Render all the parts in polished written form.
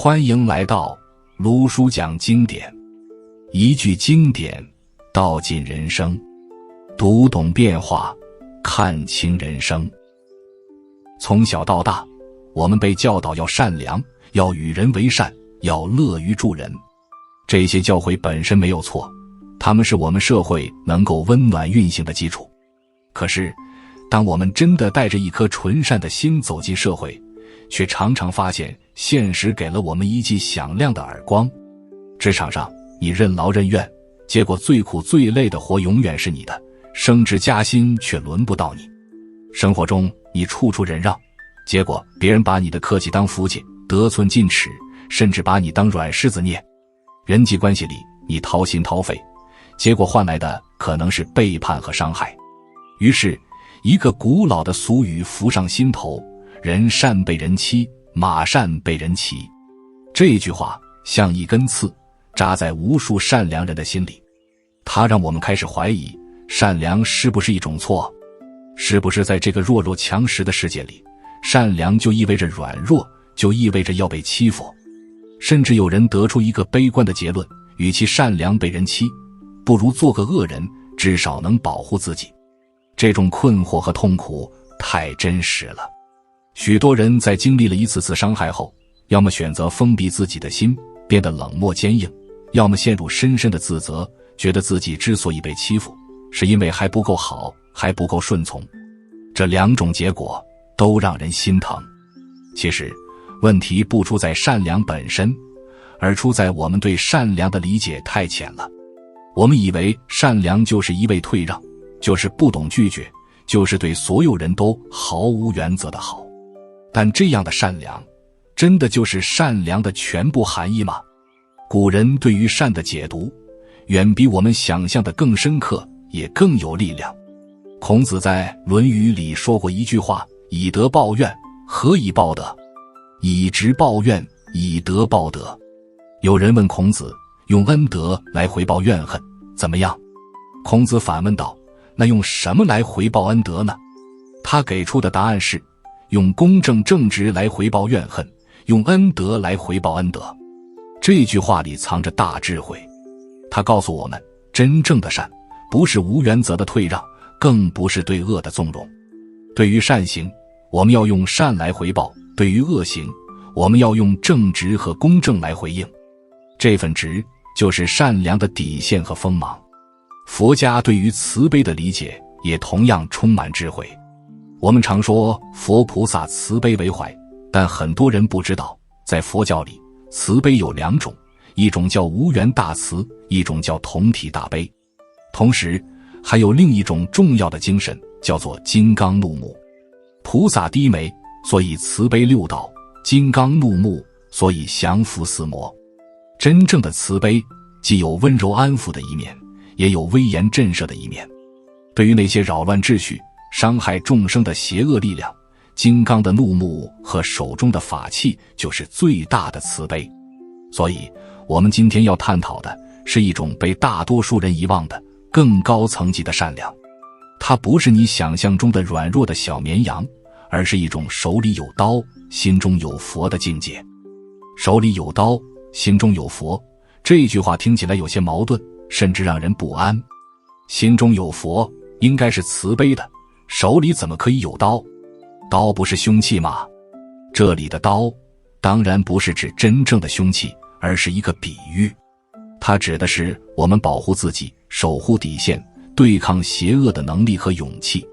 欢迎来到卢叔讲经典，一句经典道尽人生，读懂变化，看清人生。从小到大，我们被教导要善良，要与人为善，要乐于助人。这些教诲本身没有错，它们是我们社会能够温暖运行的基础。可是当我们真的带着一颗纯善的心走进社会，却常常发现现实给了我们一记响亮的耳光。职场上你任劳任怨，结果最苦最累的活永远是你的，升职加薪却轮不到你。生活中你处处忍让，结果别人把你的客气当福气，得寸进尺，甚至把你当软柿子捏。人际关系里你掏心掏肺，结果换来的可能是背叛和伤害。于是一个古老的俗语浮上心头，人善被人欺，马善被人骑。这句话像一根刺，扎在无数善良人的心里。它让我们开始怀疑，善良是不是一种错？是不是在这个弱肉强食的世界里，善良就意味着软弱，就意味着要被欺负？甚至有人得出一个悲观的结论，与其善良被人欺，不如做个恶人，至少能保护自己。这种困惑和痛苦太真实了。许多人在经历了一次次伤害后，要么选择封闭自己的心，变得冷漠坚硬，要么陷入深深的自责，觉得自己之所以被欺负，是因为还不够好，还不够顺从。这两种结果都让人心疼。其实问题不出在善良本身，而出在我们对善良的理解太浅了。我们以为善良就是一味退让，就是不懂拒绝，就是对所有人都毫无原则的好。但这样的善良，真的就是善良的全部含义吗？古人对于善的解读，远比我们想象的更深刻，也更有力量。孔子在《论语》里说过一句话：以德报怨，何以报德？以直报怨，以德报德。有人问孔子，用恩德来回报怨恨，怎么样？孔子反问道，那用什么来回报恩德呢？他给出的答案是，用公正正直来回报怨恨，用恩德来回报恩德。这句话里藏着大智慧，他告诉我们，真正的善不是无原则的退让，更不是对恶的纵容。对于善行，我们要用善来回报；对于恶行，我们要用正直和公正来回应。这份直就是善良的底线和锋芒。佛家对于慈悲的理解也同样充满智慧。我们常说佛菩萨慈悲为怀，但很多人不知道，在佛教里，慈悲有两种，一种叫无缘大慈，一种叫同体大悲。同时还有另一种重要的精神，叫做金刚怒目。菩萨低眉，所以慈悲六道；金刚怒目，所以降伏四魔。真正的慈悲既有温柔安抚的一面，也有威严震慑的一面。对于那些扰乱秩序、伤害众生的邪恶力量，金刚的怒目和手中的法器就是最大的慈悲。所以我们今天要探讨的是一种被大多数人遗忘的更高层级的善良。它不是你想象中的软弱的小绵羊，而是一种手里有刀，心中有佛的境界。手里有刀，心中有佛，这句话听起来有些矛盾，甚至让人不安。心中有佛应该是慈悲的，手里怎么可以有刀？刀不是凶器吗？这里的刀当然不是指真正的凶器，而是一个比喻。它指的是我们保护自己、守护底线、对抗邪恶的能力和勇气。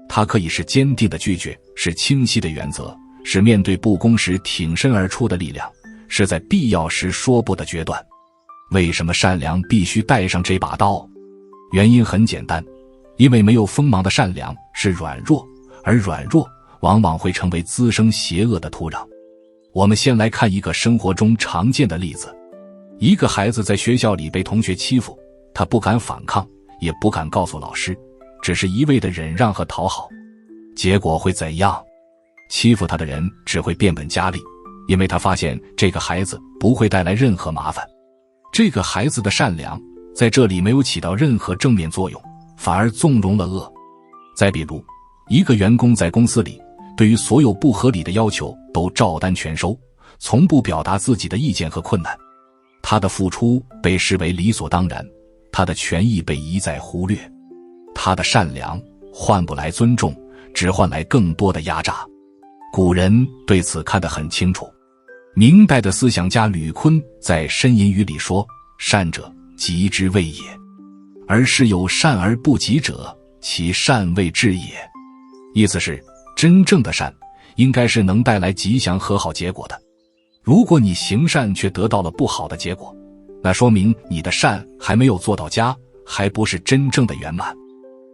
它可以是坚定的拒绝，是清晰的原则，是面对不公时挺身而出的力量，是在必要时说不的决断。为什么善良必须带上这把刀？原因很简单，因为没有锋芒的善良是软弱，而软弱往往会成为滋生邪恶的土壤。我们先来看一个生活中常见的例子。一个孩子在学校里被同学欺负，他不敢反抗，也不敢告诉老师，只是一味的忍让和讨好。结果会怎样？欺负他的人只会变本加厉，因为他发现这个孩子不会带来任何麻烦。这个孩子的善良在这里没有起到任何正面作用，反而纵容了恶。再比如，一个员工在公司里对于所有不合理的要求都照单全收，从不表达自己的意见和困难。他的付出被视为理所当然，他的权益被一再忽略。他的善良换不来尊重，只换来更多的压榨。古人对此看得很清楚。明代的思想家吕坤在《呻吟语》里说：善者，极之谓也。而是有善而不及者，其善未至也。意思是，真正的善应该是能带来吉祥和好结果的。如果你行善却得到了不好的结果，那说明你的善还没有做到家，还不是真正的圆满。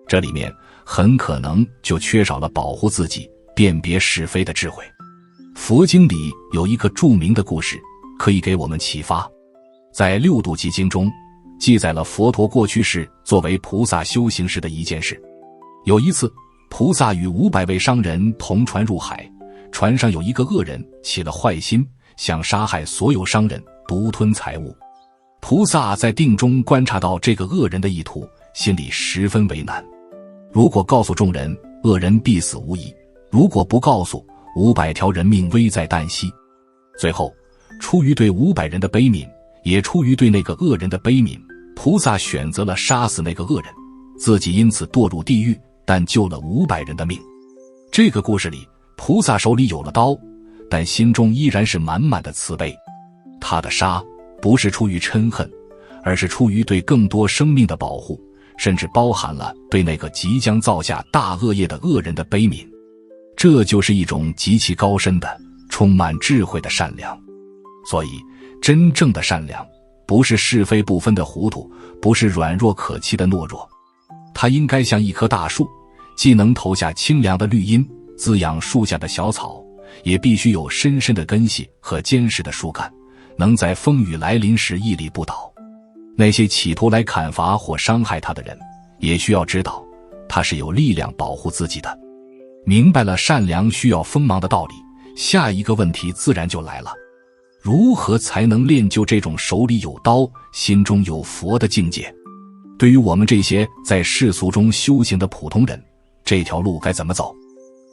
这里面很可能就缺少了保护自己、辨别是非的智慧。佛经里有一个著名的故事，可以给我们启发。在六度集经中，记载了佛陀过去世作为菩萨修行时的一件事。有一次，菩萨与500位商人同船入海，船上有一个恶人起了坏心，想杀害所有商人，独吞财物。菩萨在定中观察到这个恶人的意图，心里十分为难。如果告诉众人，恶人必死无疑；如果不告诉，500条人命危在旦夕。最后，出于对500人的悲悯，也出于对那个恶人的悲悯，菩萨选择了杀死那个恶人，自己因此堕入地狱，但救了500人的命。这个故事里，菩萨手里有了刀，但心中依然是满满的慈悲。他的杀不是出于嗔恨，而是出于对更多生命的保护，甚至包含了对那个即将造下大恶业的恶人的悲悯。这就是一种极其高深的、充满智慧的善良。所以，真正的善良不是是非不分的糊涂，不是软弱可欺的懦弱。它应该像一棵大树，既能投下清凉的绿荫，滋养树下的小草，也必须有深深的根系和坚实的树干，能在风雨来临时屹立不倒。那些企图来砍伐或伤害他的人，也需要知道，他是有力量保护自己的。明白了善良需要锋芒的道理，下一个问题自然就来了：如何才能练就这种手里有刀、心中有佛的境界？对于我们这些在世俗中修行的普通人，这条路该怎么走？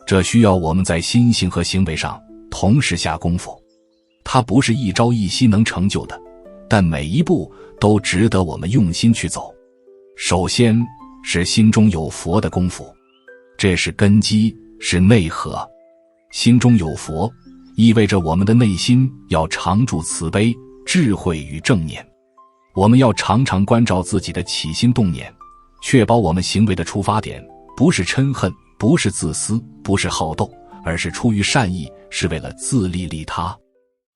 这需要我们在心性和行为上同时下功夫。它不是一朝一夕能成就的，但每一步都值得我们用心去走。首先是心中有佛的功夫，这是根基，是内核。心中有佛，意味着我们的内心要常驻慈悲、智慧与正念。我们要常常关照自己的起心动念，确保我们行为的出发点不是嗔恨，不是自私，不是好斗，而是出于善意，是为了自利利他。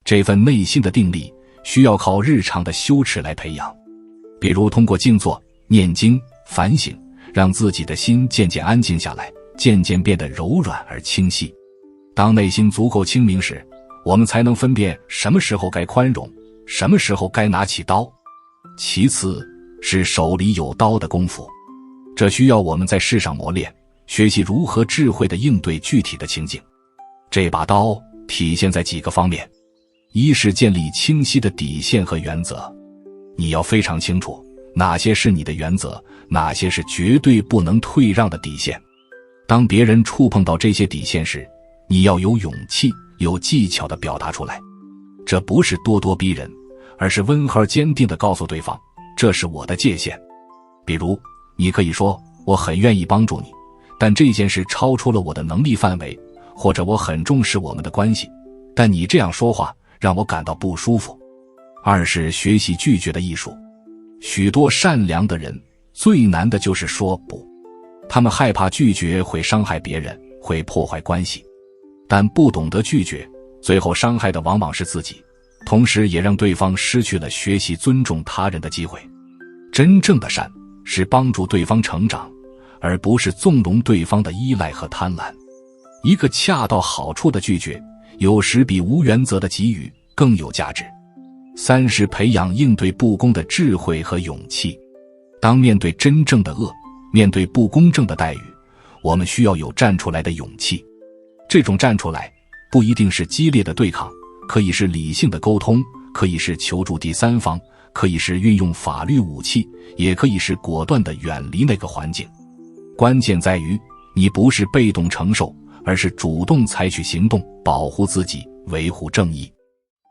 这份内心的定力需要靠日常的修持来培养，比如通过静坐、念经、反省，让自己的心渐渐安静下来，渐渐变得柔软而清晰。当内心足够清明时，我们才能分辨什么时候该宽容，什么时候该拿起刀。其次是手里有刀的功夫，这需要我们在世上磨练，学习如何智慧地应对具体的情境。这把刀体现在几个方面：一是建立清晰的底线和原则，你要非常清楚哪些是你的原则，哪些是绝对不能退让的底线。当别人触碰到这些底线时，你要有勇气、有技巧地表达出来。这不是咄咄逼人，而是温和坚定地告诉对方，这是我的界限。比如，你可以说，我很愿意帮助你，但这件事超出了我的能力范围，或者我很重视我们的关系，但你这样说话让我感到不舒服。二是学习拒绝的艺术。许多善良的人最难的就是说不，他们害怕拒绝会伤害别人，会破坏关系，但不懂得拒绝，最后伤害的往往是自己，同时也让对方失去了学习尊重他人的机会。真正的善是帮助对方成长，而不是纵容对方的依赖和贪婪。一个恰到好处的拒绝，有时比无原则的给予更有价值。三是培养应对不公的智慧和勇气。当面对真正的恶，面对不公正的待遇，我们需要有站出来的勇气。这种站出来不一定是激烈的对抗，可以是理性的沟通，可以是求助第三方，可以是运用法律武器，也可以是果断地远离那个环境。关键在于你不是被动承受，而是主动采取行动，保护自己，维护正义。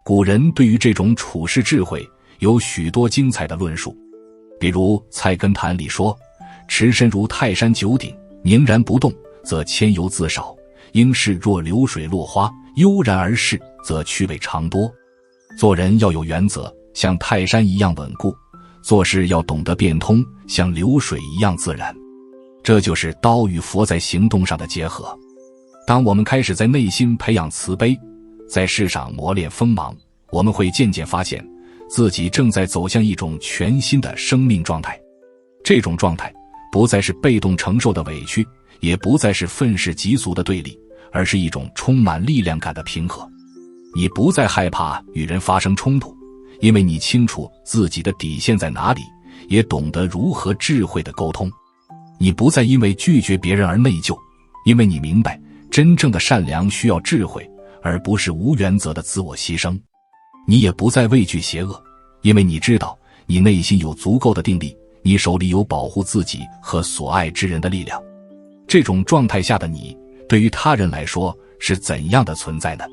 古人对于这种处世智慧有许多精彩的论述，比如《菜根谭》里说：持身如泰山九鼎，凝然不动，则千由自少；应是若流水落花，悠然而逝，则趣味常多。做人要有原则，像泰山一样稳固；做事要懂得变通，像流水一样自然。这就是道与佛在行动上的结合。当我们开始在内心培养慈悲，在世上磨练锋芒，我们会渐渐发现自己正在走向一种全新的生命状态。这种状态不再是被动承受的委屈，也不再是愤世嫉俗的对立，而是一种充满力量感的平和。你不再害怕与人发生冲突，因为你清楚自己的底线在哪里，也懂得如何智慧地沟通。你不再因为拒绝别人而内疚，因为你明白真正的善良需要智慧，而不是无原则的自我牺牲。你也不再畏惧邪恶，因为你知道你内心有足够的定力，你手里有保护自己和所爱之人的力量。这种状态下的你，对于他人来说是怎样的存在呢？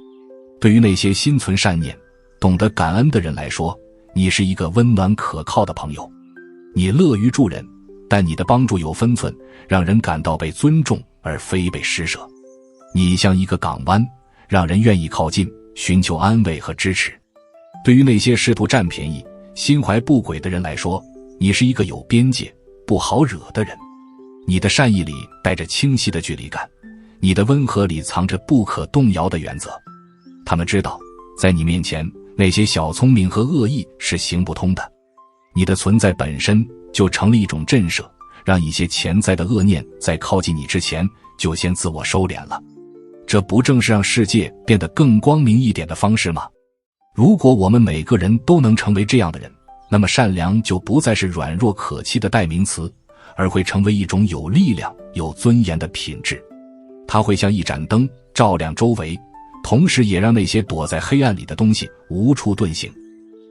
对于那些心存善念、懂得感恩的人来说，你是一个温暖可靠的朋友。你乐于助人，但你的帮助有分寸，让人感到被尊重而非被施舍。你像一个港湾，让人愿意靠近，寻求安慰和支持。对于那些试图占便宜、心怀不轨的人来说，你是一个有边界、不好惹的人。你的善意里带着清晰的距离感，你的温和里藏着不可动摇的原则。他们知道，在你面前，那些小聪明和恶意是行不通的。你的存在本身就成了一种震慑，让一些潜在的恶念在靠近你之前就先自我收敛了。这不正是让世界变得更光明一点的方式吗？如果我们每个人都能成为这样的人，那么善良就不再是软弱可欺的代名词，而会成为一种有力量、有尊严的品质。它会像一盏灯，照亮周围，同时也让那些躲在黑暗里的东西无处遁形。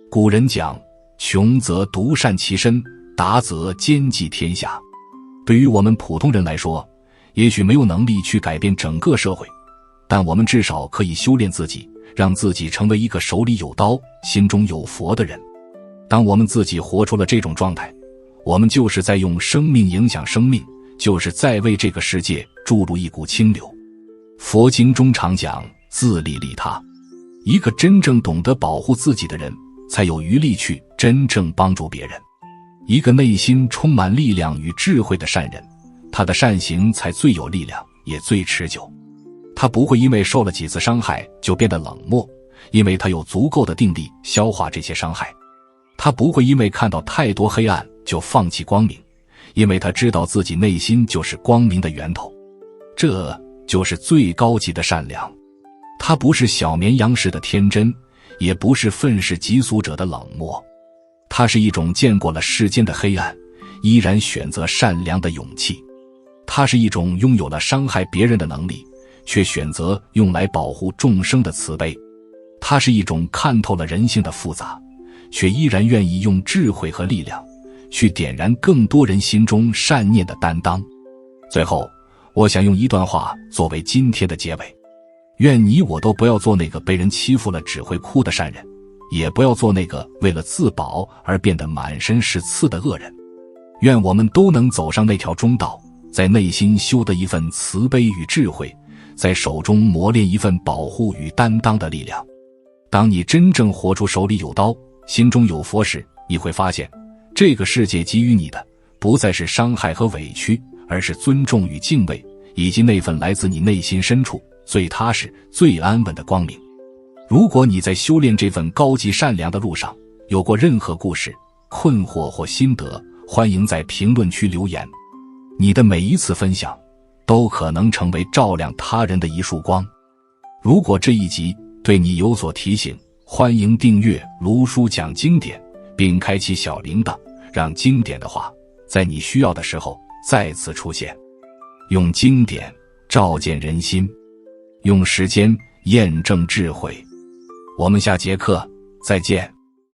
古人讲，穷则独善其身，达则兼济天下。对于我们普通人来说，也许没有能力去改变整个社会，但我们至少可以修炼自己，让自己成为一个手里有刀、心中有佛的人。当我们自己活出了这种状态，我们就是在用生命影响生命，就是在为这个世界注入一股清流。佛经中常讲自利利他，一个真正懂得保护自己的人，才有余力去真正帮助别人。一个内心充满力量与智慧的善人，他的善行才最有力量，也最持久。他不会因为受了几次伤害就变得冷漠，因为他有足够的定力消化这些伤害。他不会因为看到太多黑暗就放弃光明，因为他知道自己内心就是光明的源头。这就是最高级的善良。他不是小绵羊式的天真，也不是愤世嫉俗者的冷漠，他是一种见过了世间的黑暗，依然选择善良的勇气。他是一种拥有了伤害别人的能力，却选择用来保护众生的慈悲。他是一种看透了人性的复杂，却依然愿意用智慧和力量去点燃更多人心中善念的担当。最后，我想用一段话作为今天的结尾：愿你我都不要做那个被人欺负了只会哭的善人，也不要做那个为了自保而变得满身是刺的恶人。愿我们都能走上那条中道，在内心修得一份慈悲与智慧，在手中磨练一份保护与担当的力量。当你真正活出手里有刀、心中有佛时，你会发现，这个世界给予你的不再是伤害和委屈，而是尊重与敬畏，以及那份来自你内心深处最踏实、最安稳的光明。如果你在修炼这份高级善良的路上有过任何故事、困惑或心得，欢迎在评论区留言。你的每一次分享都可能成为照亮他人的一束光。如果这一集对你有所提醒，欢迎订阅卢叔讲经典，并开启小铃铛，让经典的话在你需要的时候再次出现。用经典照见人心，用时间验证智慧。我们下节课再见。